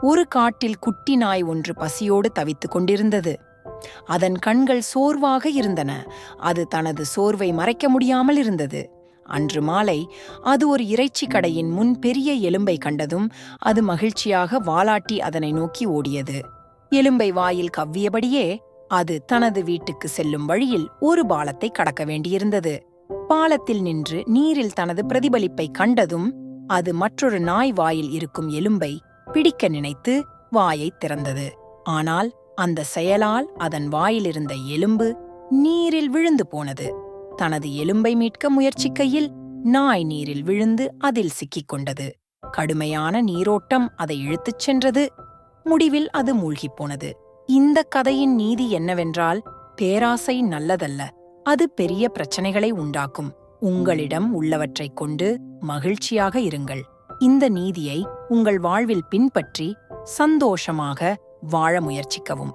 ஒரு காட்டில் குட்டி நாய் ஒன்று பசியோடு தவித்துக் கொண்டிருந்தது. அதன் கண்கள் சோர்வாக இருந்தன. அது தனது சோர்வை மறைக்க முடியாமல் இருந்தது. அன்று மாலை அது ஒரு இறைச்சி கடையின் முன் பெரிய எலும்பை கண்டதும் அது மகிழ்ச்சியாக வாலாட்டி அதனை நோக்கி ஓடியது. எலும்பை வாயில் கவ்வியபடியே அது தனது வீட்டுக்கு செல்லும் வழியில் ஒரு பாலத்தை கடக்க வேண்டியிருந்தது. பாலத்தில் நின்று நீரில் தனது பிரதிபலிப்பை கண்டதும் அது மற்றொரு நாய் வாயில் இருக்கும் எலும்பை பிடிக்க நினைத்து வாயை திறந்தது. ஆனால் அந்த செயலால் அதன் வாயிலிருந்த எலும்பு நீரில் விழுந்து போனது. தனது எலும்பை மீட்க முயற்சிக்கையில் நாய் நீரில் விழுந்து அதில் சிக்கிக் கொண்டது. கடுமையான நீரோட்டம் அதை இழுத்துச் சென்றது. முடிவில் அது மூழ்கிப் போனது. இந்த கதையின் நீதி என்னவென்றால், பேராசை நல்லதல்ல, அது பெரிய பிரச்சனைகளை உண்டாக்கும். உங்களிடம் உள்ளவற்றைக் கொண்டு மகிழ்ச்சியாக இருங்கள். இந்த நீதியை உங்கள் வாழ்வில் பின்பற்றி சந்தோஷமாக வாழ முயற்சிக்கவும்.